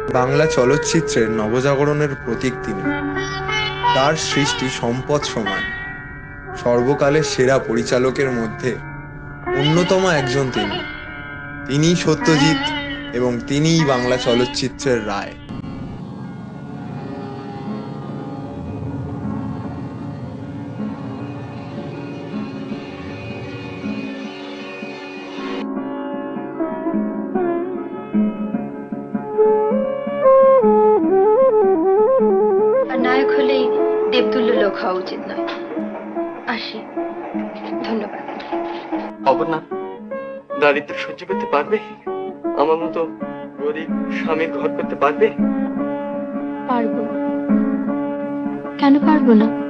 বাংলা চলচ্চিত্রের নবজাগরণের প্রতীক তিনি। তার সৃষ্টি সম্পদ সমান। সর্বকালের সেরা পরিচালকের মধ্যে অন্যতম একজন তিনি। তিনিই সত্যজিৎ এবং তিনিই বাংলা চলচ্চিত্রের রায়। আর নায়ক হলেই দেবতুল্য লোক হওয়া উচিত নয়। আসি, ধন্যবাদ। অবনা দারিদ্র সহ্য করতে পারবে? আমার মতো গরিব স্বামীর ঘর করতে পারবে? পারবো, কেন পারবো না?